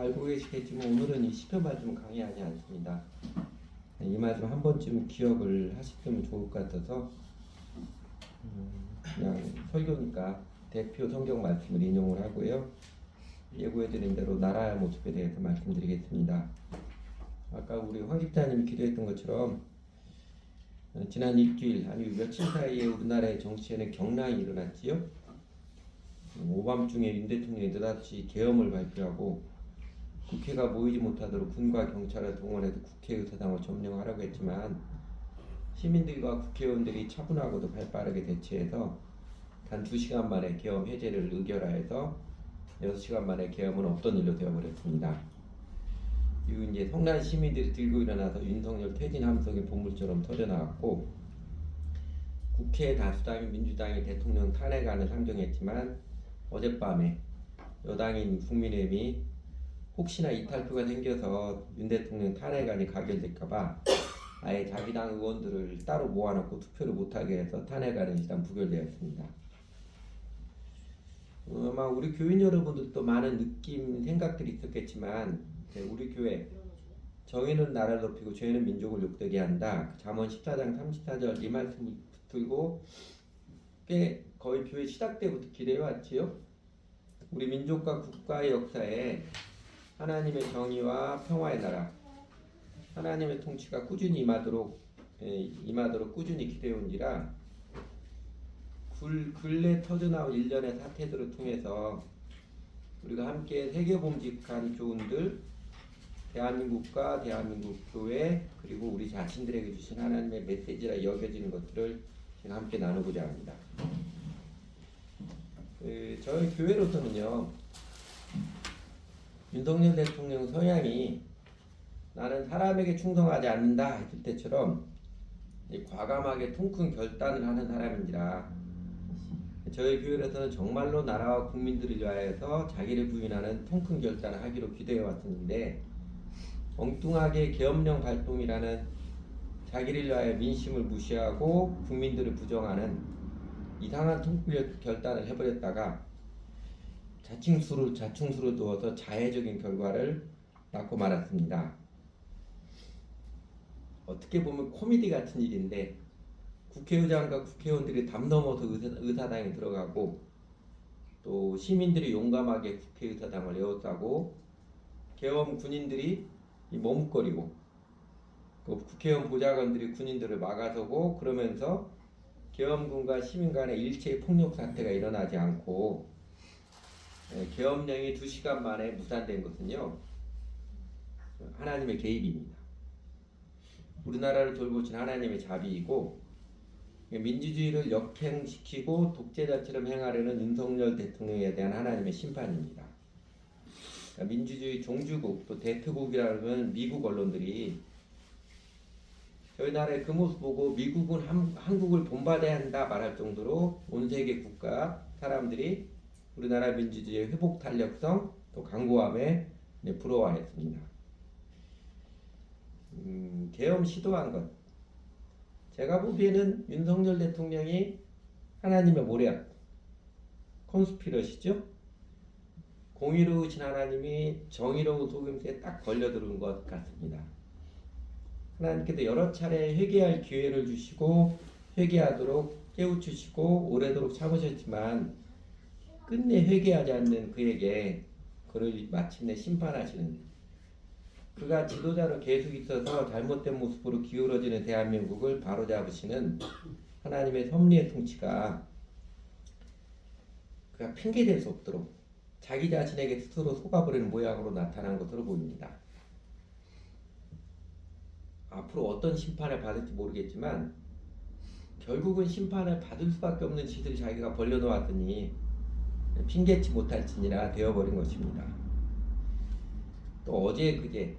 알고 계시겠지만 오늘은 이 시편 말씀을 강의하지 않습니다. 이 말씀 한 번쯤 기억을 하시면 좋을 것 같아서 그냥 설교니까 대표 성경 말씀을 인용을 하고요. 예고해드린 대로 나라의 모습에 대해서 말씀드리겠습니다. 아까 우리 황 집사님이 기도했던 것처럼 지난 일주일 아니 며칠 사이에 우리나라의 정치에는 경랑이 일어났지요. 오밤중에 윤 대통령이 느닷없이 계엄을 발표하고 국회가 모이지 못하도록 군과 경찰을 동원해서 국회의사당을 점령하라고 했지만 시민들과 국회의원들이 차분하고도 발빠르게 대처해서 단 2시간 만에 계엄 해제를 의결하여서 6시간 만에 계엄은 없던 일로 되어버렸습니다. 이후 이제 성난 시민들이 들고 일어나서 윤석열 퇴진 함성이 보물처럼 터져나왔고 국회 다수당인 민주당이 대통령 탄핵안을 상정했지만 어젯밤에 여당인 국민의힘이 혹시나 이탈표가 생겨서 윤 대통령 탄핵안이 가결될까봐 아예 자기 당 의원들을 따로 모아놓고 투표를 못하게 해서 탄핵안은 일단 부결되었습니다. 아마 우리 교인 여러분들도 많은 느낌, 생각들이 있었겠지만 우리 교회 정의는 나라를 높이고 죄는 민족을 욕되게 한다. 잠언 14장 34절 이 말씀을 붙들고 꽤 거의 교회 시작 때부터 기대해왔지요. 우리 민족과 국가의 역사에 하나님의 정의와 평화의 나라, 하나님의 통치가 꾸준히 임하도록 꾸준히 기대해온지라 근래 터져나온 일련의 사태들을 통해서 우리가 함께 세계봄직한 교훈들, 대한민국과 대한민국 교회 그리고 우리 자신들에게 주신 하나님의 메시지라 여겨지는 것들을 제가 함께 나누고자 합니다. 저희 교회로서는요, 윤석열 대통령 성향이 나는 사람에게 충성하지 않는다 했을 때처럼 과감하게 통큰 결단을 하는 사람인지라 저희 교회로서는 정말로 나라와 국민들을 위하여서 자기를 부인하는 통큰 결단을 하기로 기도해 왔었는데 엉뚱하게 계엄령 발동이라는 자기를 위하여 민심을 무시하고 국민들을 부정하는 이상한 통큰 결단을 해버렸다가 자충수를 두어서 자해적인 결과를 낳고 말았습니다. 어떻게 보면 코미디 같은 일인데 국회의장과 국회의원들이 담 넘어서 의사당에 들어가고 또 시민들이 용감하게 국회의사당을 에워싸고 계엄 군인들이 머뭇거리고 국회의원 보좌관들이 군인들을 막아서고 그러면서 계엄군과 시민 간의 일체의 폭력 사태가 일어나지 않고 계엄령이 2시간 만에 무산된 것은요 하나님의 개입입니다. 우리나라를 돌보신 하나님의 자비이고 민주주의를 역행시키고 독재자처럼 행하려는 윤석열 대통령에 대한 하나님의 심판입니다. 그러니까 민주주의 종주국 또 대표국이라는 미국 언론들이 저희 나라의 그 모습 보고 미국은 한국을 본받아야 한다 말할 정도로 온 세계 국가 사람들이 우리나라 민주주의의 회복 탄력성 또 강고함에 부러워했습니다. 계엄 시도한 것 제가 보기에는 윤석열 대통령이 하나님의 모략 컨스피러시죠. 공의로우신 하나님이 정의로운 속임수에 딱 걸려들은 것 같습니다. 하나님께서 여러 차례 회개할 기회를 주시고 회개하도록 깨우치시고 오래도록 참으셨지만 끝내 회개하지 않는 그에게 그를 마침내 심판하시는 그가 지도자로 계속 있어서 잘못된 모습으로 기울어지는 대한민국을 바로잡으시는 하나님의 섭리의 통치가 그가 핑계댈 수 없도록 자기 자신에게 스스로 속아버리는 모양으로 나타난 것으로 보입니다. 앞으로 어떤 심판을 받을지 모르겠지만 결국은 심판을 받을 수밖에 없는 짓을 자기가 벌려놓았더니 핑계치 못할 짓이라 되어버린 것입니다. 또 어제 그제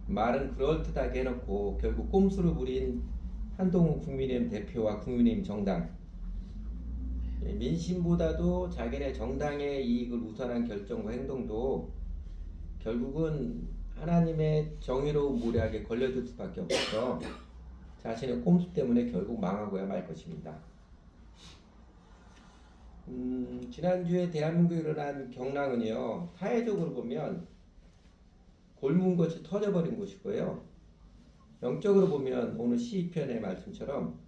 말은 그럴듯하게 해놓고 결국 꼼수를 부린 한동훈 국민의힘 대표와 국민의힘 정당 민심보다도 자기네 정당의 이익을 우선한 결정과 행동도 결국은 하나님의 정의로운 모략에 걸려들 수밖에 없어서 자신의 꼼수 때문에 결국 망하고야 말 것입니다. 지난주에 대한민국에 일어난 경랑은요 사회적으로 보면 골문 것이 터져버린 곳이고요. 영적으로 보면 오늘 시편의 말씀처럼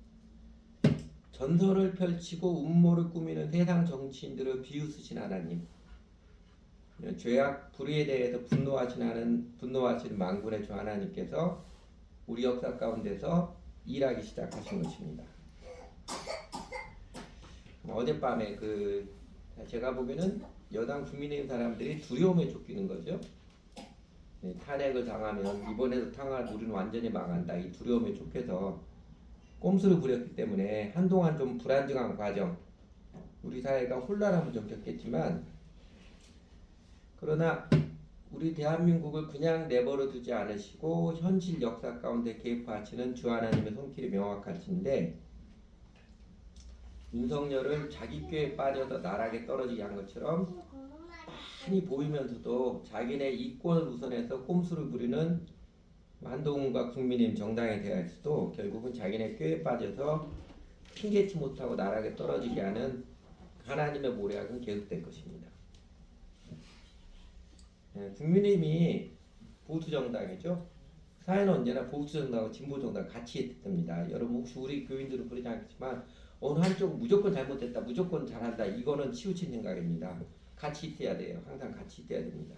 전선을 펼치고 음모를 꾸미는 세상 정치인들을 비웃으신 하나님, 죄악 불의에 대해서 분노하시는 만군의 주 하나님께서 우리 역사 가운데서 일하기 시작하신 것입니다. 어젯밤에 제가 보기에는 여당 국민의힘 사람들이 두려움에 쫓기는 거죠. 탄핵을 당하면 이번에도 당할 우리는 완전히 망한다. 이 두려움에 쫓겨서 꼼수를 부렸기 때문에 한동안 좀 불안정한 과정, 우리 사회가 혼란함을 좀 겪겠지만, 그러나 우리 대한민국을 그냥 내버려 두지 않으시고 현실 역사 가운데 개입하시는 주 하나님의 손길이 명확하신데, 윤석열을 자기 꾀에 빠져서 나락에 떨어지게 한 것처럼 많이 보이면서도 자기네 이권을 우선해서 꼼수를 부리는 한동훈과 국민의힘 정당에 대해서도 결국은 자기네 꾀에 빠져서 핑계치 못하고 나락에 떨어지게 하는 하나님의 모략은 계속될 것입니다. 국민의힘이 보수 정당이죠. 사회는 언제나 보수 정당과 진보 정당 같이 있습니다. 여러분 혹시 우리 교인들은 그러지 않겠지만 어느 한쪽은 무조건 잘못됐다, 무조건 잘한다, 이거는 치우친 생각입니다. 같이 있어야 돼요. 항상 같이 있어야 됩니다.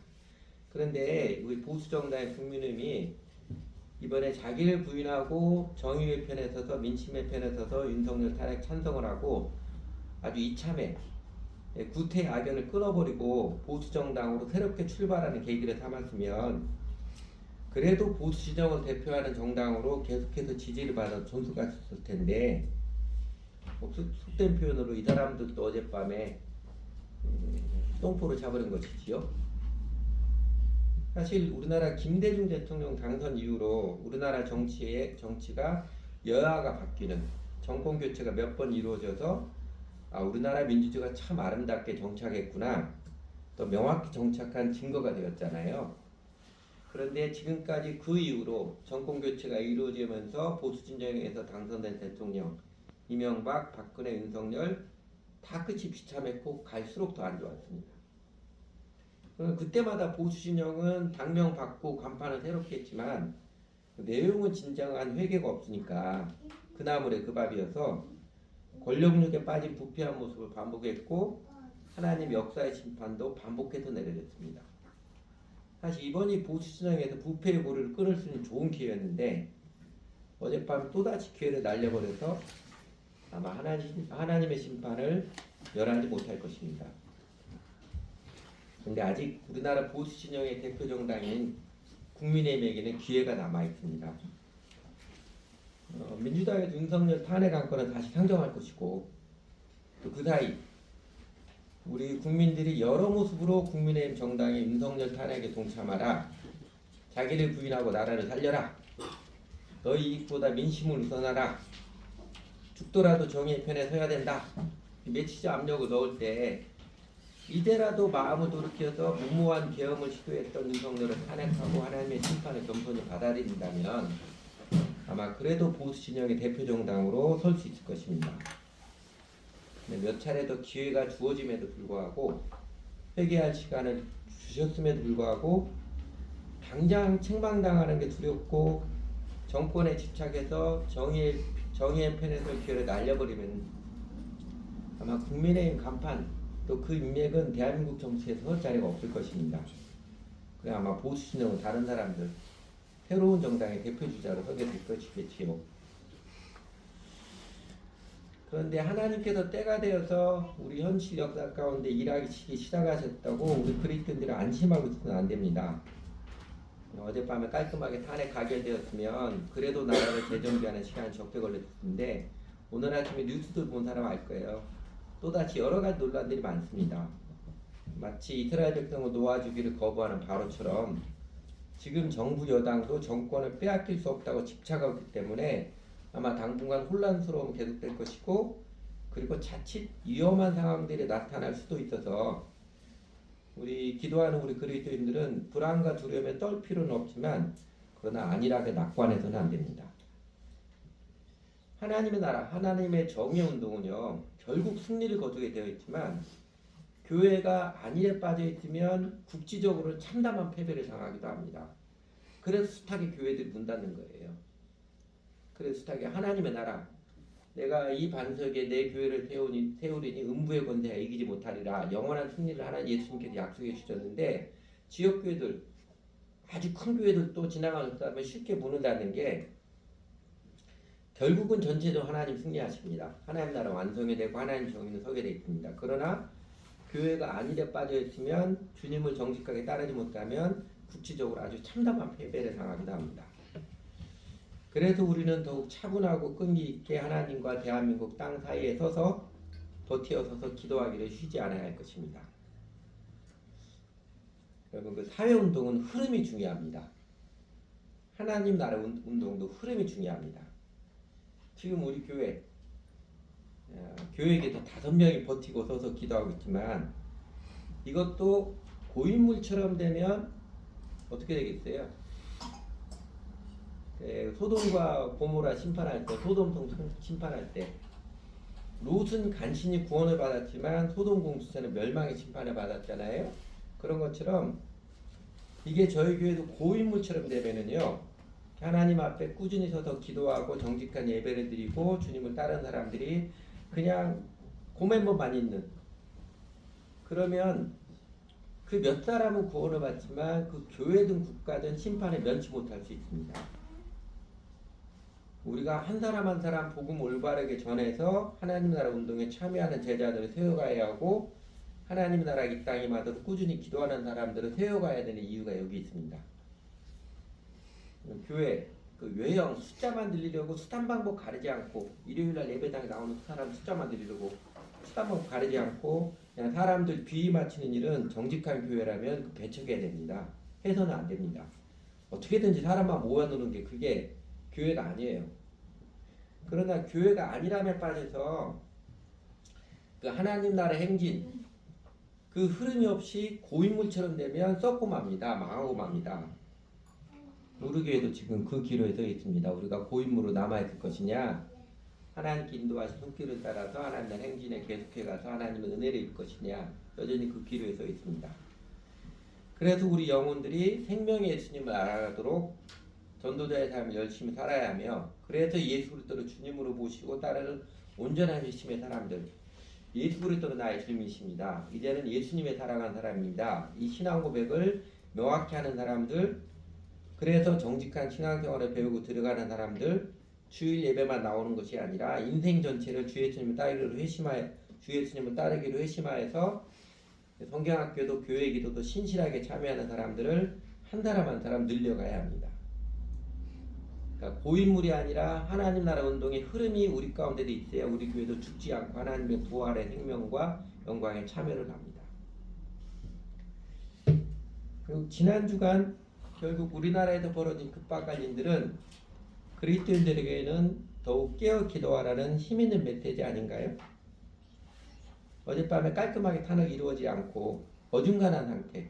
그런데 우리 보수 정당의 국민의힘이 이번에 자기를 부인하고 정의의 편에 서서 민심의 편에 서서 윤석열 탄핵 찬성을 하고 아주 이참에 구태 악연을 끊어버리고 보수 정당으로 새롭게 출발하는 계기를 삼았으면 그래도 보수 진영을 대표하는 정당으로 계속해서 지지를 받아 존속했을 텐데, 속된 표현으로 이 사람들도 어젯밤에 똥포를 잡으는 것이지요. 사실 우리나라 김대중 대통령 당선 이후로 우리나라 정치가 여야가 바뀌는 정권 교체가 몇 번 이루어져서 우리나라 민주주의가 참 아름답게 정착했구나, 또 명확히 정착한 증거가 되었잖아요. 그런데 지금까지 그 이후로 정권 교체가 이루어지면서 보수 진영에서 당선된 대통령 이명박, 박근혜, 윤석열 다 끝이 비참했고 갈수록 더 안 좋았습니다. 그때마다 보수 진영은 당명 바꾸고 간판을 새롭게 했지만 내용은 진정한 회개가 없으니까 그 나물에 그 밥이어서 권력욕에 빠진 부패한 모습을 반복했고 하나님 역사의 심판도 반복해서 내려졌습니다. 사실 이번이 보수 진영에서 부패의 고리를 끊을 수 있는 좋은 기회였는데 어젯밤 또다시 기회를 날려버려서 아마 하나님의 심판을 멸하지 못할 것입니다. 그런데 아직 우리나라 보수 진영의 대표 정당인 국민의힘에게는 기회가 남아 있습니다. 민주당의 윤석열 탄핵 안건은 다시 상정할 것이고, 또 그 사이 우리 국민들이 여러 모습으로 국민의힘 정당의 윤석열 탄핵에 동참하라, 자기를 부인하고 나라를 살려라, 너희 이익보다 민심을 우선하라, 죽더라도 정의의 편에 서야 된다, 매치적 압력을 넣을 때 이제라도 마음을 돌이켜서 무모한 계엄을 시도했던 윤석열을 탄핵하고 하나님의 심판을 겸손히 받아들인다면 아마 그래도 보수 진영의 대표 정당으로 설 수 있을 것입니다. 몇 차례 더 기회가 주어짐에도 불구하고, 회개할 시간을 주셨음에도 불구하고 당장 책망당하는 게 두렵고 정권에 집착해서 정의의 편에 설 기회를 날려버리면 아마 국민의힘 간판, 또 그 인맥은 대한민국 정치에서 설 자리가 없을 것입니다. 그래 아마 보수 진영은 다른 사람들, 새로운 정당의 대표 주자로 서게 될 것이겠지요. 그런데 하나님께서 때가 되어서 우리 현실 역사 가운데 일하기 시작하셨다고 우리 그리스도인들은 안심하고 있으면 안 됩니다. 어젯밤에 깔끔하게 탄핵 가결되었으면 그래도 나라를 재정비하는 시간이 적게 걸렸을 텐데, 오늘 아침에 뉴스들 본 사람 알 거예요. 또다시 여러 가지 논란들이 많습니다. 마치 이스라엘 백성을 놓아주기를 거부하는 바로처럼 지금 정부 여당도 정권을 빼앗길 수 없다고 집착하고 있기 때문에 아마 당분간 혼란스러움 계속될 것이고, 그리고 자칫 위험한 상황들이 나타날 수도 있어서 우리 기도하는 우리 그리스도인들은 불안과 두려움에 떨 필요는 없지만 그러나 안일하게 낙관해서는 안 됩니다. 하나님의 나라, 하나님의 정의 운동은요 결국 승리를 거두게 되어 있지만, 교회가 안일에 빠져 있으면 국지적으로 참담한 패배를 당하기도 합니다. 그래서 숱하게 교회들이 문 닫는 거예요. 그래서 숱하게 하나님의 나라, 내가 이 반석에 내 교회를 세우리니 음부의 권세에 이기지 못하리라. 영원한 승리를 하나님 예수님께서 약속해 주셨는데, 지역 교회들, 아주 큰 교회들 또 지나가는 다음에 쉽게 문을 닫는 게, 결국은 전체적으로 하나님 승리하십니다. 하나님 나라 완성이 되고 하나님 정의는 서게 되어 있습니다. 그러나 교회가 안일에 빠져 있으면, 주님을 정직하게 따르지 못하면 국지적으로 아주 참담한 패배를 당하기도 합니다. 그래서 우리는 더욱 차분하고 끈기 있게 하나님과 대한민국 땅 사이에 서서 버티어서서 기도하기를 쉬지 않아야 할 것입니다. 여러분, 그 사회운동은 흐름이 중요합니다. 하나님 나라 운동도 흐름이 중요합니다. 지금 우리 교회에게도 5명이 버티고 서서 기도하고 있지만, 이것도 고인물처럼 되면 어떻게 되겠어요? 소돔과 고모라 심판할 때, 소돔성 심판할 때, 롯은 간신히 구원을 받았지만 소돔 공동체는 멸망의 심판을 받았잖아요. 그런 것처럼 이게 저희 교회도 고인물처럼 되면은요, 하나님 앞에 꾸준히 서서 기도하고 정직한 예배를 드리고 주님을 따르는 사람들이 그냥 고멤버만 있는, 그러면 그 몇 사람은 구원을 받지만 그 교회든 국가든 심판에 면치 못할 수 있습니다. 우리가 한 사람 한 사람 복음 올바르게 전해서 하나님 나라 운동에 참여하는 제자들을 세워가야 하고, 하나님 나라 이 땅에 마다 꾸준히 기도하는 사람들을 세워가야 되는 이유가 여기 있습니다. 교회 그 외형 숫자만 늘리려고 수단 방법 가리지 않고, 일요일날 예배당에 나오는 사람 숫자만 늘리려고 수단 방법 가리지 않고 그냥 사람들 귀 맞추는 일은 정직한 교회라면 배척해야 됩니다. 해서는 안 됩니다. 어떻게든지 사람만 모아놓는 게 그게 교회가 아니에요. 그러나 교회가 아니람에 빠져서 그 하나님 나라 행진, 그 흐름이 없이 고인물처럼 되면 썩고 맙니다. 망하고 맙니다. 우리 교회도 지금 그 기로에 서 있습니다. 우리가 고인물로 남아있을 것이냐, 하나님께 인도하신 손길을 따라서 하나님 나라 행진에 계속해가서 하나님의 은혜를 입을 것이냐, 여전히 그 기로에 서 있습니다. 그래서 우리 영혼들이 생명의 예수님을 알아가도록 전도자의 삶을 열심히 살아야 하며, 그래서 예수 그리스도를 주님으로 모시고 따르는 온전한 열심의 사람들, 예수 그리스도는 나의 주님이십니다. 이제는 예수님의 사랑한 사람입니다. 이 신앙 고백을 명확히 하는 사람들, 그래서 정직한 신앙생활을 배우고 들어가는 사람들, 주일 예배만 나오는 것이 아니라 인생 전체를 주 예수님을 따르기로 회심하여서 성경학교도 교회 기도도 신실하게 참여하는 사람들을 한 사람 한 사람 늘려가야 합니다. 그러니까 고인물이 아니라 하나님 나라 운동의 흐름이 우리 가운데도 있어야 우리 교회도 죽지 않고 하나님의 부활의 생명과 영광에 참여를 합니다. 그리고 지난 주간 결국 우리나라에서 벌어진 급박한 일들은 그리스도인들에게는 더욱 깨어 기도하라는 힘있는 메시지 아닌가요? 어젯밤에 깔끔하게 탄핵이 이루어지지 않고 어중간한 상태,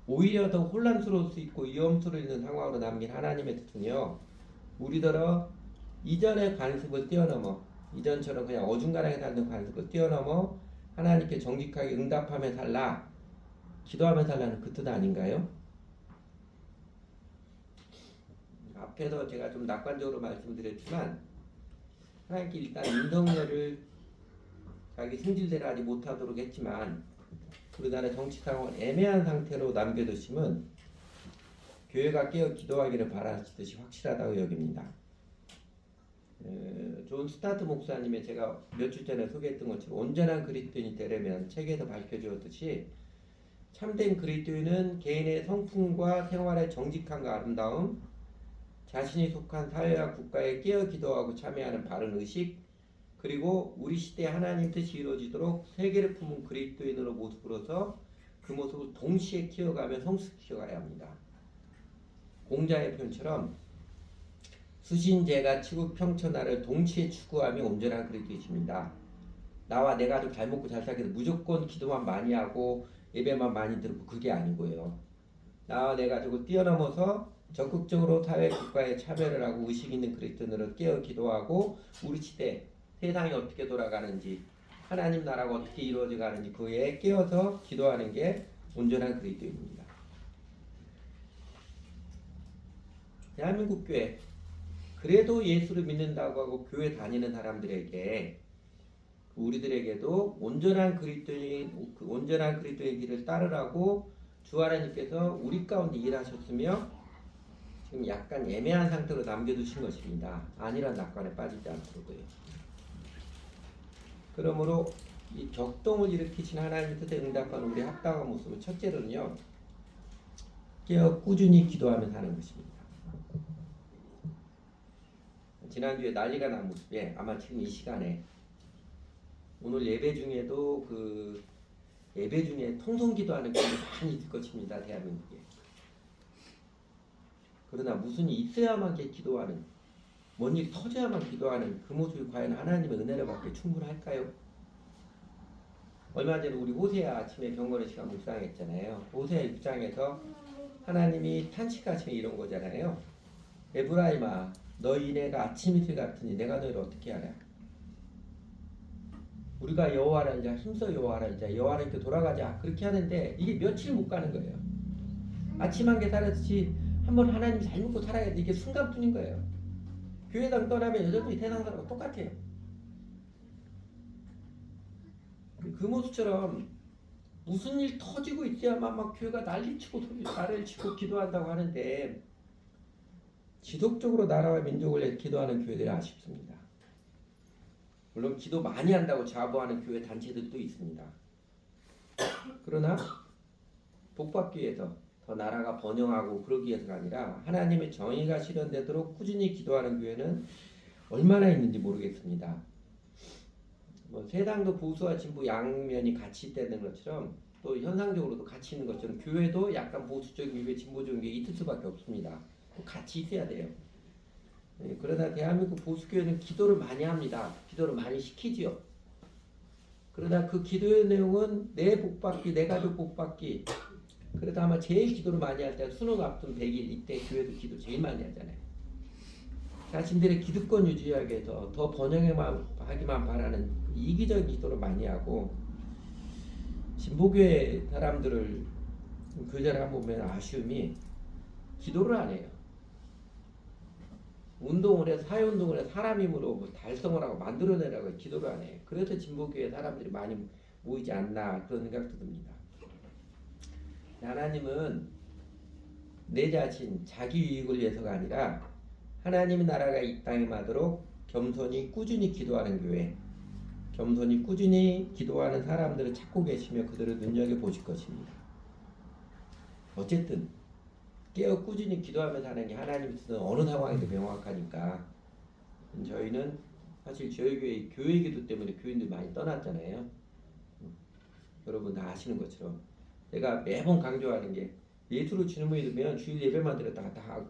오히려 더 혼란스러울 수 있고 위험스러워 있는 상황으로 남긴 하나님의 뜻은요, 우리더러 이전의 관습을 뛰어넘어, 이전처럼 그냥 어중간하게 살던 관습을 뛰어넘어 하나님께 정직하게 응답하며 살라, 기도하며 살라는 그 뜻 아닌가요? 앞에서 제가 좀 낙관적으로 말씀드렸지만, 하나님께 일단 윤석열을 자기 승질대로 하지 못하도록 했지만, 우리나라 정치 상황을 애매한 상태로 남겨두시면 교회가 깨어 기도하기를 바라시듯이 확실하다고 여깁니다. 존 스타트 목사님의 제가 몇 주 전에 소개했던 것처럼 온전한 그리스도인이 되려면 책에서 밝혀주었듯이, 참된 그리스도인은 개인의 성품과 생활의 정직함과 아름다움, 자신이 속한 사회와 국가에 깨어 기도하고 참여하는 바른 의식, 그리고 우리 시대에 하나님 뜻이 이루어지도록 세계를 품은 그리스도인으로 모습으로서 그 모습을 동시에 키워가며 성숙시켜가야 합니다. 공자의 표현처럼 수신제가 치국 평천하를 동시에 추구하며 온전한 그리스도이십니다. 나와 내 가족 잘 먹고 잘 살기 위해서 무조건 기도만 많이 하고 예배만 많이 드리고 그게 아니고요. 나와 내 가족을 뛰어넘어서 적극적으로 사회 국가에 참여를 하고 의식 있는 그리스도인으로 깨어 기도하고 우리 시대 세상이 어떻게 돌아가는지, 하나님 나라가 어떻게 이루어져 가는지 그에 깨어서 기도하는 게 온전한 그리스도인입니다. 대한민국 교회 그래도 예수를 믿는다고 하고 교회 다니는 사람들에게 우리들에게도 온전한 그리스도의 길을 따르라고 주 하나님께서 우리 가운데 일하셨으며 지금 약간 애매한 상태로 남겨두신 것입니다. 안일한 낙관에 빠지지 않도록요. 그러므로 이 격동을 일으키신 하나님의 뜻에 응답하는 우리 합당한 모습은 첫째로는요, 깨어 꾸준히 기도하며 사는 것입니다. 지난주에 난리가 난 모습에 아마 지금 이 시간에 오늘 예배 중에도 예배 중에 통성기도하는 분들이 많이 있을 것입니다. 대한민국에. 그러나 무슨 일이 있어야만 기도하는, 뭔 일이 터져야만 기도하는 그 모습이 과연 하나님의 은혜를 받기에 충분할까요? 얼마 전에 우리 호세아 아침에 경건의 시간 묵상했잖아요. 호세아 6장에서 하나님이 탄식하시며 이런 거잖아요. 에브라임아, 너희 인애가 아침 이슬 같으니 내가 너희를 어떻게 알아? 우리가 여호와를 알자, 힘써 여호와를 알자, 여호와께 돌아가자 그렇게 하는데 이게 며칠 못 가는 거예요. 아침 한 개 살았듯이 한번 하나님 잘 믿고 살아야 돼. 이게 순간뿐인 거예요. 교회당 떠나면 여전히 세상 사람과 똑같아요. 그 모습처럼 무슨 일 터지고 있어야만 막 교회가 난리치고 나를 치고 기도한다고 하는데 지속적으로 나라와 민족을 위해 기도하는 교회들이 아쉽습니다. 물론 기도 많이 한다고 자부하는 교회 단체들도 있습니다. 그러나 복받기 위해서 더 나라가 번영하고 그러기 위해서가 아니라 하나님의 정의가 실현되도록 꾸준히 기도하는 교회는 얼마나 있는지 모르겠습니다. 세상도 보수와 진보 양면이 같이 있다는 것처럼 또 현상적으로도 같이 있는 것처럼 교회도 약간 보수적인 교회, 진보적인 교회 있을 수밖에 없습니다. 같이 있어야 돼요. 그러나 대한민국 보수교회는 기도를 많이 합니다. 기도를 많이 시키지요. 그러나 그 기도의 내용은 내 복받기, 내 가족 복받기. 그래도 아마 제일 기도를 많이 할 때 수능 앞둔 100일 이때 교회도 기도 제일 많이 하잖아요. 자신들의 기득권 유지하기 위해서 더 번영하기만 바라는 이기적인 기도를 많이 하고 진보교회 사람들을 그 자리에 한번 보면 아쉬움이 기도를 안 해요. 운동을 해서 사회운동을 해서 사람 힘으로 달성을 하고 만들어내라고 기도를 안 해요. 그래서 진보교회 사람들이 많이 모이지 않나 그런 생각도 듭니다. 하나님은 내 자신 자기 유익을 위해서가 아니라 하나님의 나라가 이 땅에 임하도록 겸손히 꾸준히 기도하는 교회, 겸손히 꾸준히 기도하는 사람들을 찾고 계시며 그들을 눈여겨보실 것입니다. 어쨌든 깨어 꾸준히 기도하며 사는 게 하나님의 뜻은 어느 상황에도 명확하니까 저희는 사실 저희 교회 기도 때문에 교인들 많이 떠났잖아요. 여러분 다 아시는 것처럼 제가 매번 강조하는 게 예수를 주님을 믿으면 주일 예배만 들었다가 다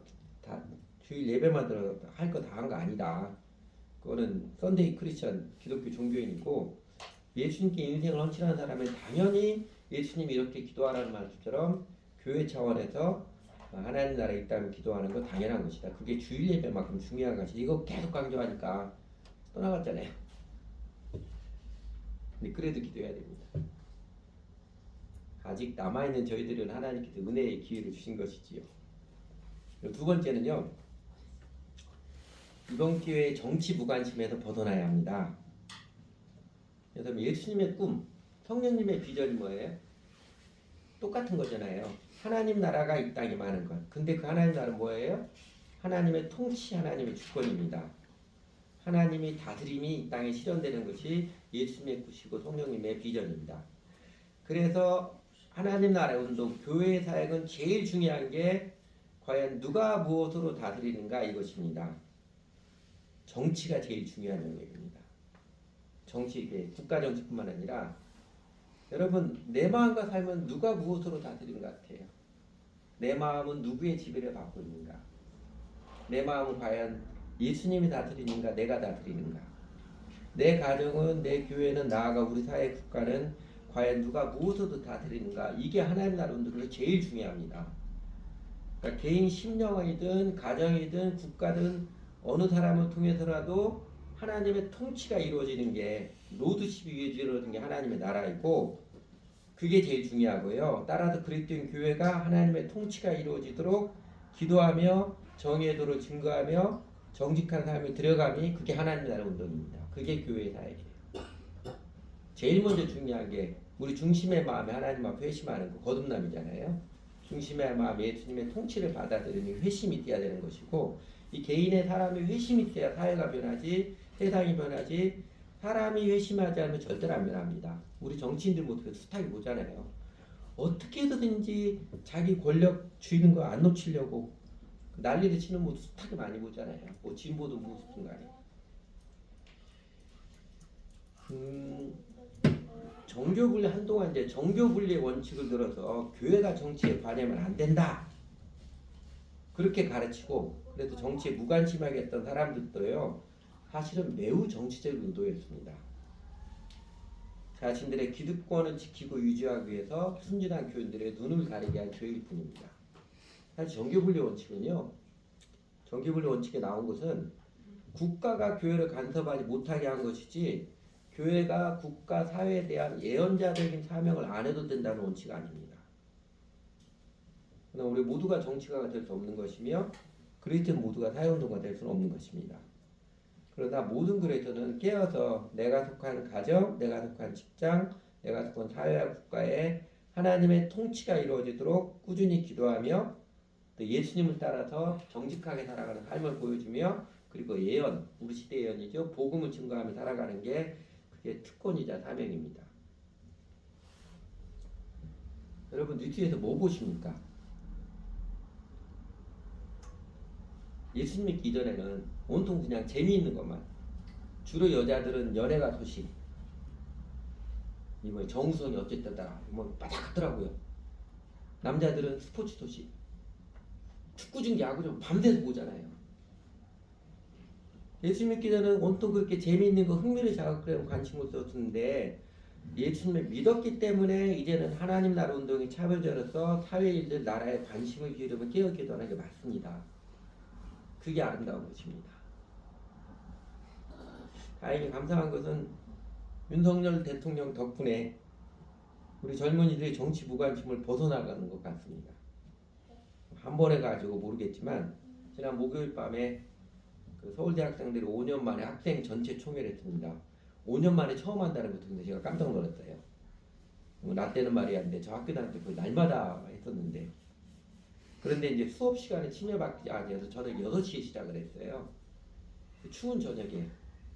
주일 예배만 들어 할 거 다 한 거 아니다. 그거는 썬데이 크리스천 기독교 종교인이고 예수님께 인생을 헌신한 사람은 당연히 예수님이 이렇게 기도하라는 말씀처럼 교회 차원에서 하나님 나라에 있다면 기도하는 거 당연한 것이다. 그게 주일 예배만큼 중요한 것이 이거 계속 강조하니까 떠나갔잖아요. 근데 그래도 기도해야 됩니다. 아직 남아있는 저희들은 하나님께서 은혜의 기회를 주신 것이지요. 두 번째는요. 이번 기회에 정치 무관심에서 벗어나야 합니다. 그래서 예수님의 꿈, 성령님의 비전이 뭐예요? 똑같은 거잖아요. 하나님 나라가 이 땅에 많은 것. 근데 그 하나님 나라는 뭐예요? 하나님의 통치, 하나님의 주권입니다. 하나님의 다스림이 이 땅에 실현되는 것이 예수님의 뜻이고 성령님의 비전입니다. 그래서 하나님 나라의 운동, 교회의 사역은 제일 중요한 게 과연 누가 무엇으로 다스리는가 이것입니다. 정치가 제일 중요한 영역입니다. 정치, 국가 정치뿐만 아니라 여러분 내 마음과 삶은 누가 무엇으로 다스리는 것 같아요? 내 마음은 누구의 지배를 받고 있는가? 내 마음은 과연 예수님이 다스리는가? 내가 다스리는가? 내 가정은, 내 교회는, 나아가 우리 사회 국가는 과연 누가 무엇으로 다스리는가? 이게 하나님 나라 운동에서 제일 중요합니다. 그러니까 개인 심령이든 가정이든 국가든 어느 사람을 통해서라도 하나님의 통치가 이루어지는 게 로드십이 이루어지는 게 하나님의 나라이고 그게 제일 중요하고요. 따라서 그리스도인 교회가 하나님의 통치가 이루어지도록 기도하며 정의의 도를 증거하며 정직한 삶을 들어감이 그게 하나님 나라 운동입니다. 그게 교회의 사역이에요. 제일 먼저 중요한 게 우리 중심의 마음에 하나님 앞에 회심하는 거 거듭남이잖아요. 중심의 마음에 예수님의 통치를 받아들이니 회심이 돼야 되는 것이고, 이 개인의 사람이 회심이 돼야 사회가 변하지, 세상이 변하지. 사람이 회심하지 않으면 절대로 안 변합니다. 우리 정치인들 모두 숱하게 보잖아요. 어떻게 해서든지 자기 권력 쥐는 거 안 놓치려고 난리를 치는 모습 숱하게 많이 보잖아요. 뭐 진보든 무엇이든 간에. 정교분리 한동안 이제 정교분리의 원칙을 들어서 교회가 정치에 관여하면 안 된다. 그렇게 가르치고, 그래도 정치에 무관심하게 했던 사람들도요, 사실은 매우 정치적 의도였습니다. 자신들의 기득권을 지키고 유지하기 위해서 순진한 교인들의 눈을 가리게 한 교일 뿐입니다. 사실 정교분리 원칙은요, 정교분리 원칙에 나온 것은 국가가 교회를 간섭하지 못하게 한 것이지, 교회가 국가 사회에 대한 예언자적인 사명을 안 해도 된다는 원칙이 아닙니다. 그러나 우리 모두가 정치가가 될 수 없는 것이며, 그리스도인 모두가 사회운동가 될 수는 없는 것입니다. 그러나 모든 그리스도는 깨어서 내가 속한 가정, 내가 속한 직장, 내가 속한 사회와 국가에 하나님의 통치가 이루어지도록 꾸준히 기도하며, 또 예수님을 따라서 정직하게 살아가는 삶을 보여주며, 그리고 예언, 우리 시대 예언이죠. 복음을 증거하며 살아가는 게 그게 특권이자 사명입니다. 여러분 뉴스에서 뭐 보십니까? 예수님 믿기 이전에는 온통 그냥 재미있는 것만. 주로 여자들은 연애가 소식, 이거 정우성이 어쨌다더라, 뭐 빠삭하더라고요. 남자들은 스포츠 소식, 축구 중 야구 좀 밤새서 보잖아요. 예수 믿기 전에는 온통 그렇게 재미있는 거, 흥미를 자극하려는 관심을 썼는데, 예수님을 믿었기 때문에 이제는 하나님 나라 운동이 차별적으로서 사회인들 나라에 관심을 기울이면 깨어 기도하는 게 맞습니다. 그게 아름다운 것입니다. 다행히 감사한 것은 윤석열 대통령 덕분에 우리 젊은이들이 정치 무관심을 벗어나가는 것 같습니다. 한 번에 가지고 모르겠지만, 지난 목요일 밤에 그 서울대 학생들이 5년 만에 학생 전체 총회를 했습니다. 5년 만에 처음 한다는 것도 근데 제가 깜짝 놀랐어요. 나 때는 말이 안 돼. 저 학교 다닐 때 거의 날마다 했었는데. 그런데 이제 수업 시간에 침해받지 않아서 저는 6시에 시작을 했어요. 그 추운 저녁에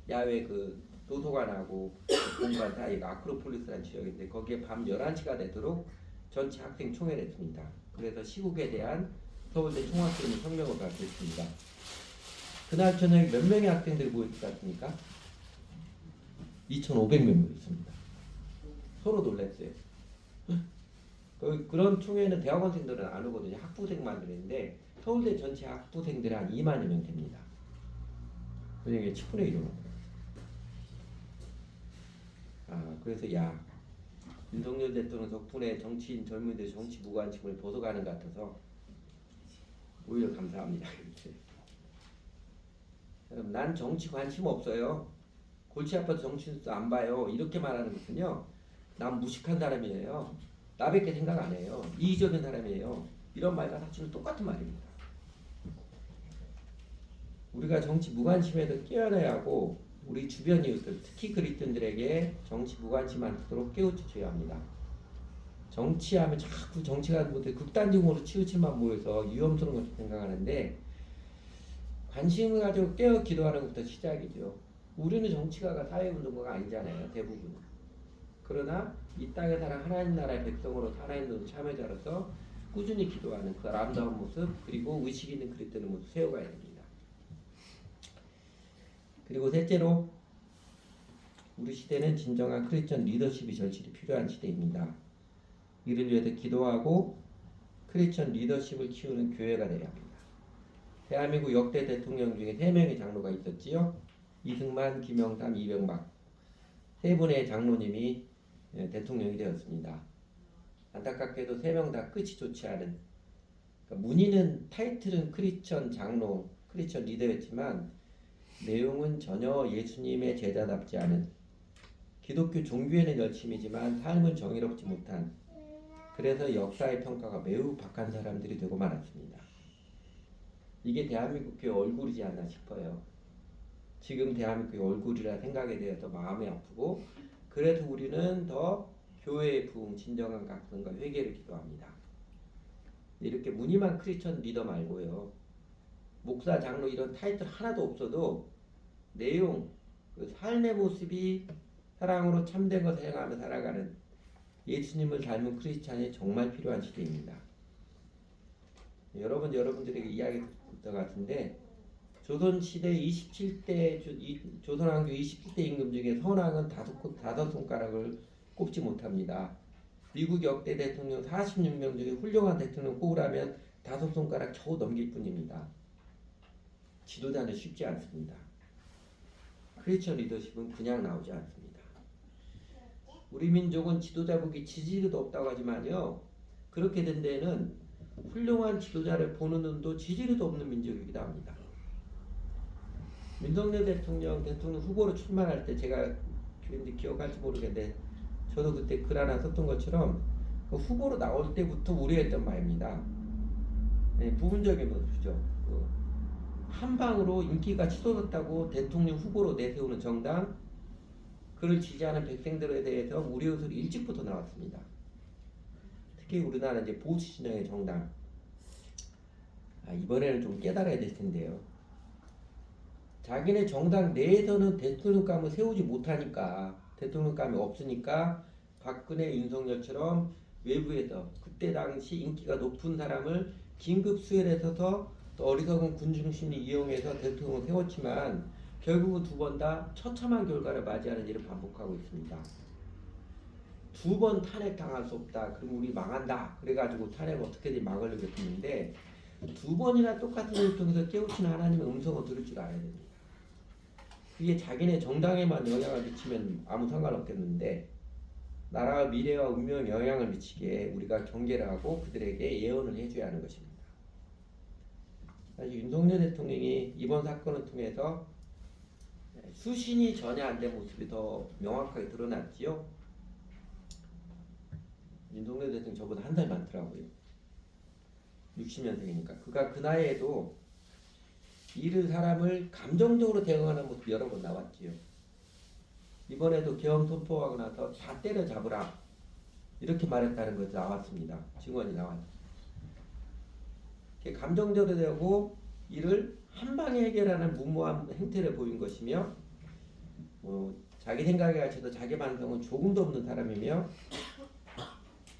야외 그 도서관하고 공간 사이가 아크로폴리스라는 지역인데, 거기에 밤 11시가 되도록 전체 학생 총회를 했습니다. 그래서 시국에 대한 서울대 총학생회 성명을 발표했습니다. 그날 저녁에 몇 명의 학생들이 모였을 것 같습니까? 2,500명 모였습니다. 서로 놀랐어요. 그런 총회는 대학원생들은 안 오거든요. 학부생만 들었는데 서울대 전체 학부생들이 한 2만여 명 됩니다. 그러니까 10분의 1로. 그래서 야, 윤석열 대통령 덕분에 정치인 젊은이들 정치 무관심을 벗어가는 것 같아서 오히려 감사합니다. 난 정치 관심 없어요. 골치 아파서 정치 뉴스 안 봐요. 이렇게 말하는 것은요, 난 무식한 사람이에요. 나밖에 생각 안 해요. 이기적인 사람이에요. 이런 말과 사실은 똑같은 말입니다. 우리가 정치 무관심에도 깨어나야 하고, 우리 주변 이웃들, 특히 그리스도인들에게 정치 무관심 않도록 깨우쳐줘야 합니다. 정치하면 자꾸 정치가 못해 극단적으로 치우침만 모여서 위험스러운 것을 생각하는데, 관심을 가지고 깨어 기도하는 것부터 시작이죠. 우리는 정치가가 사회운동가가 아니잖아요, 대부분. 그러나 이 땅에 살아 하나님 나라의 백성으로 살아있는 참여자로서 꾸준히 기도하는 그 아름다운 모습, 그리고 의식 있는 그리스도의 모습 세워가야 됩니다. 그리고 셋째로, 우리 시대는 진정한 크리스천 리더십이 절실히 필요한 시대입니다. 이를 위해서 기도하고 크리스천 리더십을 키우는 교회가 되어야 합니다. 대한민국 역대 대통령 중에 3명의 장로가 있었지요. 이승만, 김영삼, 이명박. 3분의 장로님이 대통령이 되었습니다. 안타깝게도 3명 다 끝이 좋지 않은, 그러니까 문의는 타이틀은 크리스천 장로, 크리스천 리더였지만 내용은 전혀 예수님의 제자답지 않은, 기독교 종교에는 열심이지만 삶은 정의롭지 못한, 그래서 역사의 평가가 매우 박한 사람들이 되고 말았습니다. 이게 대한민국의 얼굴이지 않나 싶어요. 지금 대한민국의 얼굴이라 생각에 대해서 마음이 아프고 그래서 우리는 더 교회의 부흥, 진정한 각성과 회개를 기도합니다. 이렇게 무늬만 크리스천 리더 말고요. 목사, 장로 이런 타이틀 하나도 없어도 내용, 그 삶의 모습이 사랑으로 참된 것을 행하며 살아가는 예수님을 닮은 크리스찬이 정말 필요한 시대입니다. 여러분들에게 이야기 듣을 것 같은데 조선시대 27대 조선왕조 27대 임금 중에 선왕은 다섯 손가락을 꼽지 못합니다. 미국 역대 대통령 46명 중에 훌륭한 대통령 꼽으라면 다섯 손가락 겨우 넘길 뿐입니다. 지도자는 쉽지 않습니다. 크리스천 리더십은 그냥 나오지 않습니다. 우리 민족은 지도자국이 지지리도 없다고 하지만요. 그렇게 된 데에는 훌륭한 지도자를 보는 눈도 지지리도 없는 민족이기도 합니다. 윤석열 대통령 후보로 출마할 때 제가 기억할지 모르겠는데 저도 그때 글 하나 썼던 것처럼 그 후보로 나올 때부터 우려했던 바입니다. 네, 부분적인 것이죠. 한 방으로 인기가 치솟았다고 대통령 후보로 내세우는 정당, 그를 지지하는 백성들에 대해서 우려 요소를 일찍부터 나왔습니다. 특히 우리나라 이제 보수 진영의 정당, 이번에는 좀 깨달아야 될 텐데요. 자기네 정당 내에서는 대통령감을 세우지 못하니까, 대통령감이 없으니까 박근혜, 윤석열처럼 외부에서 그때 당시 인기가 높은 사람을 긴급 수혈해서 또 어리석은 군중심리 이용해서 대통령을 세웠지만 결국은 두 번 다 처참한 결과를 맞이하는 일을 반복하고 있습니다. 두 번 탄핵당할 수 없다. 그럼 우리 망한다. 그래가지고 탄핵을 어떻게든 막으려고 했는데 두 번이나 똑같은 일을 통해서 깨우치는 하나님의 음성을 들을 줄 알아야 됩니다. 그게 자기네 정당에만 영향을 미치면 아무 상관없겠는데 나라와 미래와 운명에 영향을 미치게 우리가 경계를 하고 그들에게 예언을 해줘야 하는 것입니다. 사실 윤석열 대통령이 이번 사건을 통해서 수신이 전혀 안 된 모습이 더 명확하게 드러났지요. 윤석열 대통령 저보다 한 살 많더라고요. 60년생이니까. 그가 그 나이에도 잃은 사람을 감정적으로 대응하는 모습이 여러 번 나왔지요. 이번에도 계엄 선포하고 나서 다 때려잡으라 이렇게 말했다는 것이 나왔습니다. 증언이 나왔죠. 감정적으로 되고 이를 한 방에 해결하는 무모한 행태를 보인 것이며 자기 생각에 갇혀서 자기 반성은 조금도 없는 사람이며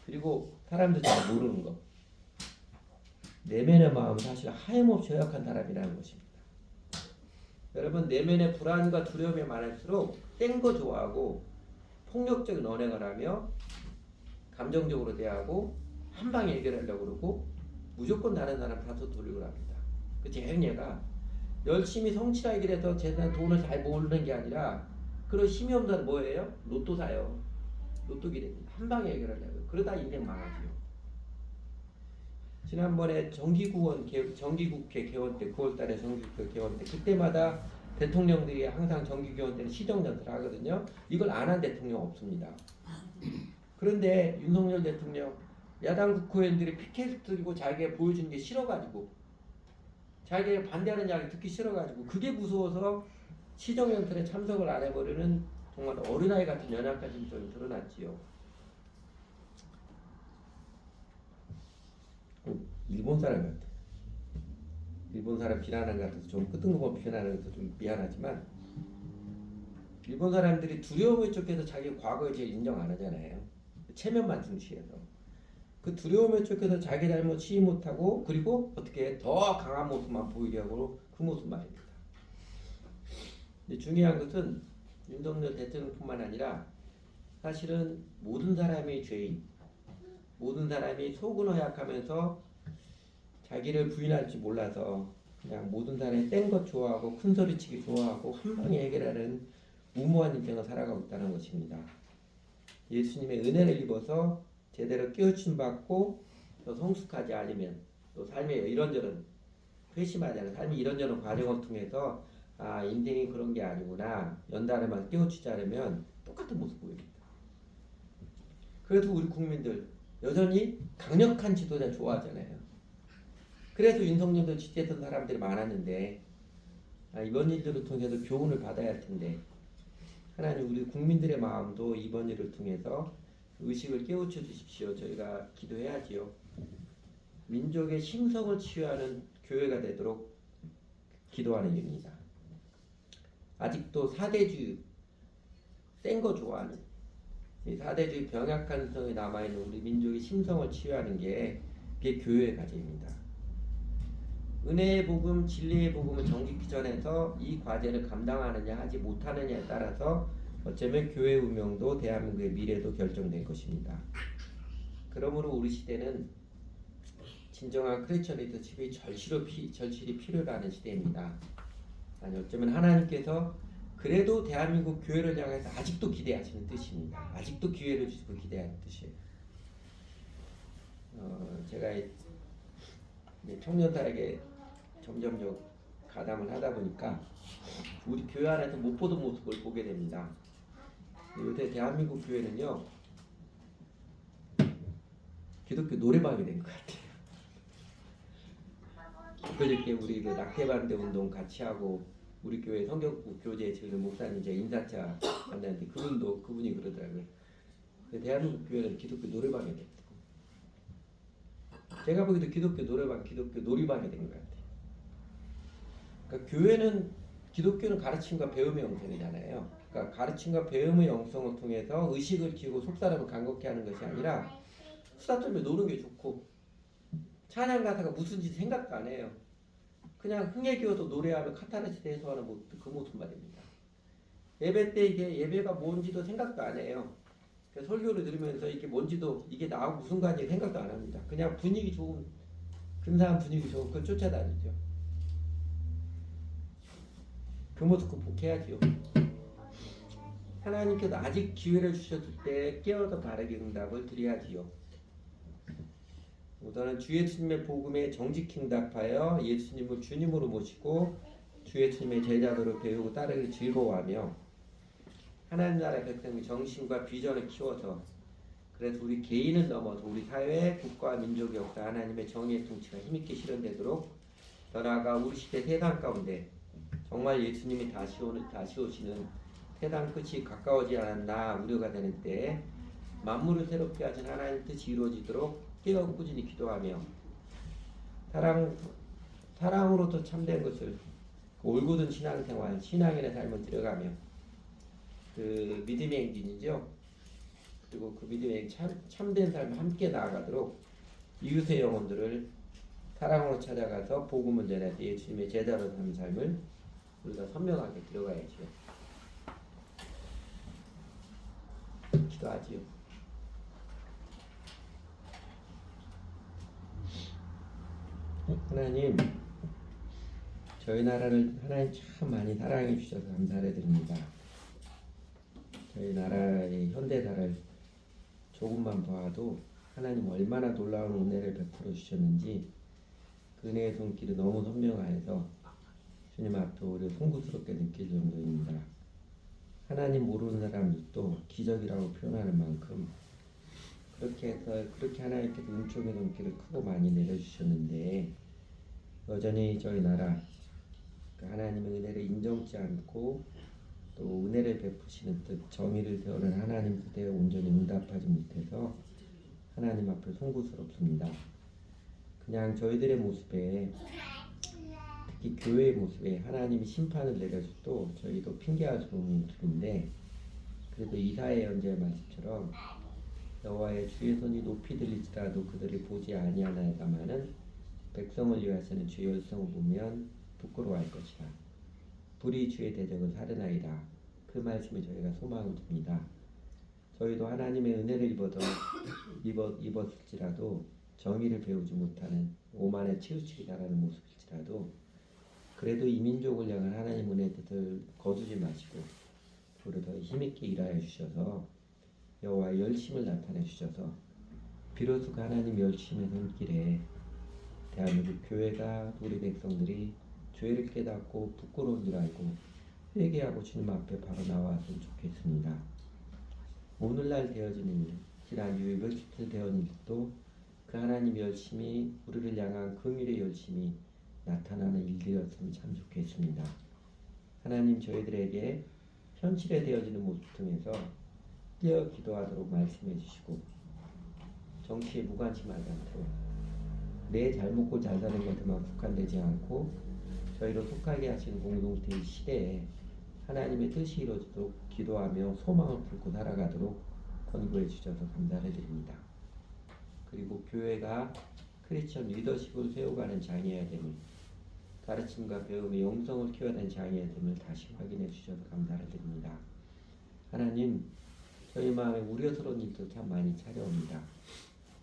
그리고 사람들 잘 모르는 것 내면의 마음은 사실 하염없이 허약한 사람이라는 것입니다. 여러분 내면의 불안과 두려움이 많을수록 뗀 거 좋아하고 폭력적인 언행을 하며 감정적으로 대하고 한 방에 해결하려고 그러고 무조건 다른 사람 다소 돌리고 합니다. 그 재행례가 열심히 성취하기 위해서 제가 돈을 잘 모으는 게 아니라 그런 힘이 없는 사람 뭐예요? 로또 사요. 로또 기대입니다. 한 방에 해결하려고. 그러다 인생 망하지요. 지난번에 정기국회 개원 때 9월달에 정기국회 개원 때 그때마다 대통령들이 항상 정기개원 때는 시정연설을 하거든요. 이걸 안 한 대통령 없습니다. 그런데 윤석열 대통령 야당 국회의원들이 피켓을 들고 자기가 보여주는 게 싫어가지고 자기가 반대하는 이야기 듣기 싫어가지고 그게 무서워서 시정연설에 참석을 안 해버리는 정말 어린아이 같은 연약한 심정이 드러났지요. 일본 사람 같아. 일본 사람 비난하는 것 같아서 좀 끄떡먹어 비난하는 것도 좀 미안하지만 일본 사람들이 두려움에 쫓겨서 자기 과거에 제일 인정 안 하잖아요. 체면만 중시해서 그 두려움에 쫓겨서 자기 잘못 시인 못하고 그리고 어떻게 더 강한 모습만 보이게 하고 그 모습 말입니다. 근데 중요한 것은 윤석열 대통령뿐만 아니라 사실은 모든 사람이 죄인, 모든 사람이 속은 허약하면서 자기를 부인할 줄 몰라서 그냥 모든 사람이 뗀 것 좋아하고 큰 소리치기 좋아하고 한 방에 해결하는 무모한 인생을 살아가고 있다는 것입니다. 예수님의 은혜를 입어서 제대로 깨우침 받고 또 성숙하지 않으면 또 삶의 이런저런 회심하지 않은 삶이 이런저런 과정을 통해서 인생이 그런 게 아니구나 연달아만 깨우치지 않으면 똑같은 모습 보입니다. 그래도 우리 국민들 여전히 강력한 지도자 좋아하잖아요. 그래서 윤석열도 지지했던 사람들이 많았는데 이번 일들을 통해서 교훈을 받아야 할 텐데 하나님 우리 국민들의 마음도 이번 일을 통해서 의식을 깨우쳐 주십시오. 저희가 기도해야지요. 민족의 심성을 치유하는 교회가 되도록 기도하는 일입니다. 아직도 사대주의 센 거 좋아하는 이 사대주의 병약한 성에 남아있는 우리 민족의 심성을 치유하는 게 그게 교회의 과제입니다. 은혜의 복음, 진리의 복음을 정직히 전해서 이 과제를 감당하느냐 하지 못하느냐에 따라서 어쩌면 교회 운명도 대한민국의 미래도 결정될 것입니다. 그러므로 우리 시대는 진정한 크리스천 리더십이 절실히 필요로 하는 시대입니다. 아니 어쩌면 하나님께서 그래도 대한민국 교회를 향해서 아직도 기대하시는 뜻입니다. 아직도 기회를 주시고 기대하는 뜻이에요. 제가 청년들에게 점점 가담을 하다 보니까 우리 교회 안에서 못 보던 모습을 보게 됩니다. 요새 대한민국 교회는요 기독교 노래방이 된 것 같아요. 그저께 우리 그 낙태반대 운동 같이 하고 우리 교회 성경국 교재 지금 목사님 제 인사차 만났는데 그분이 그러더라고요. 대한민국 교회는 기독교 노래방이 됐고 제가 보기에도 기독교 노래방, 기독교 놀이방이 된 것 같아요. 그러니까 기독교는 가르침과 배움의 영성이잖아요. 그러니까 가르침과 배움의 영성을 통해서 의식을 키우고 속사람을 간곡히 하는 것이 아니라 수다 떨며 노는 게 좋고 찬양 가사가 무슨지 생각도 안 해요. 그냥 흥에 기어서 노래하며 카타르시스 해소하는 그 모습 말입니다. 예배 때 이게 예배가 뭔지도 생각도 안 해요. 설교를 들으면서 이게 뭔지도 이게 나하고 무슨 관계 생각도 안 합니다. 그냥 분위기 좋은 근사한 분위기 좋은 그걸 쫓아다니죠. 그 모습 극복해야죠. 하나님께서 아직 기회를 주셨을 때 깨어서 바르게 응답을 드려야지요. 우선은 주 예수님의 복음에 정직히 응답하여 예수님을 주님으로 모시고 주 예수님의 제자도를 배우고 따르기를 즐거워하며 하나님 나라의 백성의 정신과 비전을 키워서 그래서 우리 개인을 넘어서 우리 사회, 국가, 민족의 역사 하나님의 정의의 통치가 힘있게 실현되도록 더 나아가 우리 시대 세상 가운데 정말 예수님이 다시 오시는 세상 끝이 가까워지 않았나 우려가 되는 때에 만물을 새롭게 하신 하나님 뜻이 이루어지도록 깨어 꾸준히 기도하며 사랑으로부터 참된 것을 올곧은 신앙생활, 신앙인의 삶을 들어가며 그 믿음의 행진이죠. 그리고 그 믿음의 참된 삶을 함께 나아가도록 이웃의 영혼들을 사랑으로 찾아가서 복음을 전해서 예수님의 제자로 사는 삶을 우리가 선명하게 들어가야죠. 기도하지요. 하나님, 저희 나라를 하나님 참 많이 사랑해 주셔서 감사를 드립니다. 저희 나라의 현대사를 조금만 봐도 하나님 얼마나 놀라운 은혜를 베풀어 주셨는지 그 은혜의 손길이 너무 선명하여서 주님 앞에 우리 송구스럽게 느낄 정도입니다. 하나님 모르는 사람들도 기적이라고 표현하는 만큼 그렇게 하나님께서 은총의 손길을 크고 많이 내려주셨는데 여전히 저희 나라 하나님의 은혜를 인정치 않고 또 은혜를 베푸시는 뜻 정의를 세우는 하나님 뜻에 온전히 응답하지 못해서 하나님 앞에 송구스럽습니다. 그냥 저희들의 모습에 특히 교회의 모습에 하나님이 심판을 내려줘도 저희도 핑계할 수 없는 모습인데 그래도 이사야 언제의 말씀처럼 여호와의 주의 손이 높이 들릴지라도 그들이 보지 아니하나이다마는 백성을 위하시는 주의 열성을 보면 부끄러워할 것이라. 불이 주의 대적을 사르나이다. 그 말씀에 저희가 소망을 둡니다. 저희도 하나님의 은혜를 입었을지라도 정의를 배우지 못하는 오만에 치우치게 자라는 모습일지라도 그래도 이 민족을 향한 하나님 은혜의 뜻을 거두지 마시고 우리 더 힘있게 일하여 주셔서 여호와의 열심을 나타내 주셔서 비로소 그 하나님 열심의 손길에 대한민국 교회가 우리 백성들이 죄를 깨닫고 부끄러운 줄 알고 회개하고 주님 앞에 바로 나왔으면 좋겠습니다. 오늘날 되어지는 일, 지난 6일 며칠 되었는 일도 그 하나님의 열심이 우리를 향한 긍휼의 열심이 나타나는 일들이었으면 참 좋겠습니다. 하나님 저희들에게 현실에 되어지는 모습 통해서 깨어 기도하도록 말씀해 주시고 정치에 무관심하지 않도록 내 잘 먹고 잘 사는 것에만 국한되지 않고 저희로 속하게 하시는 공동체의 시대에 하나님의 뜻이 이루어지도록 기도하며 소망을 품고 살아가도록 권고해 주셔서 감사를 드립니다. 그리고 교회가 크리스천 리더십을 세워가는 장이어야 됨을, 가르침과 배움의 영성을 키워야 되는 장이어야 됨을 다시 확인해 주셔서 감사를 드립니다. 하나님, 저희 마음에 우려스러운 일도 참 많이 찾아옵니다.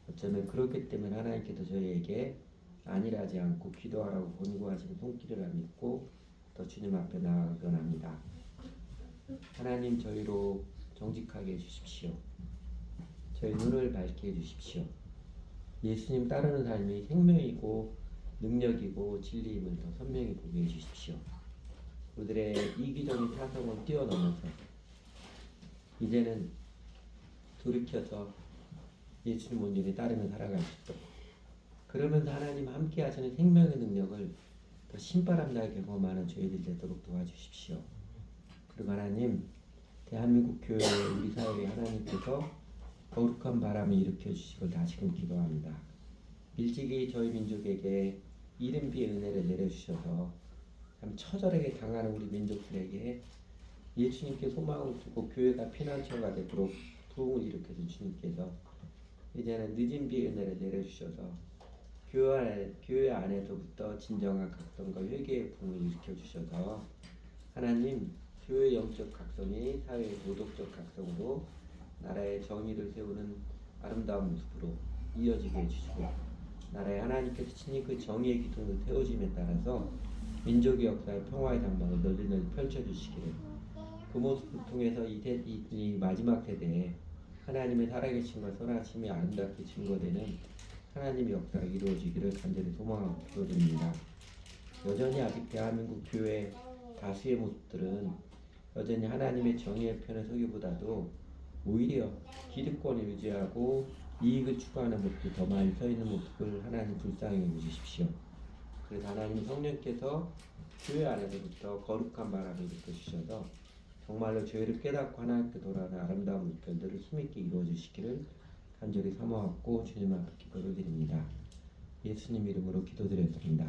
어쩌면 그렇기 때문에 하나님께서 저희에게 안일하지 않고 기도하라고 권고하시는 손길이라 믿고 더 주님 앞에 나아가곤 합니다. 하나님, 저희로 정직하게 해주십시오. 저희 눈을 밝게 해주십시오. 예수님 따르는 삶이 생명이고 능력이고 진리임을 더 선명히 보게 해주십시오. 우리들의 이기적인 사성을 뛰어넘어서 이제는 돌이켜서 예수님 온전히 따르며 살아갈 수 있도록, 그러면서 하나님 함께 하시는 생명의 능력을 더 신바람나게 경험하는 저희들 되도록 도와주십시오. 그리고 하나님, 대한민국 교회 우리 사회에 하나님께서 거룩한 바람을 일으켜 주시길 다시금 기도합니다. 일찍이 저희 민족에게 이른비의 은혜를 내려주셔서 참 처절하게 당하는 우리 민족들에게 예수님께 소망을 두고 교회가 피난처가 되도록 부흥을 일으켜준 주님께서 이제는 늦은 비의 은혜를 내려주셔서 교회 안에서부터 진정한 각성과 회개의 부흥을 일으켜주셔서 하나님, 교회의 영적 각성이 사회의 도덕적 각성으로 나라의 정의를 세우는 아름다운 모습으로 이어지게 해주시고, 나라의 하나님께서 친히 그 정의의 기둥을 세워짐에 따라서 민족의 역사의 평화의 장막을 널리 펼쳐주시기를, 그 모습을 통해서 이 마지막 세대에 하나님의 살아계심과 선하심이 아름답게 증거되는 하나님의 역사가 이루어지기를 간절히 소망하고 기도드립니다. 여전히 아직 대한민국 교회 다수의 모습들은 여전히 하나님의 정의의 편에 서기보다도 오히려 기득권을 유지하고 이익을 추구하는 모습이 더 많이 서 있는 모습을 하나님 불쌍히 여겨주십시오. 그래서 하나님 성령께서 교회 안에서부터 거룩한 바람을 일으켜주셔서 정말로 죄를 깨닫고 하나님께 돌아가는 아름다운 물결들을 힘있게 이루어주시기를 간절히 사모하고 주님 앞에 기도를 드립니다. 예수님 이름으로 기도드렸습니다.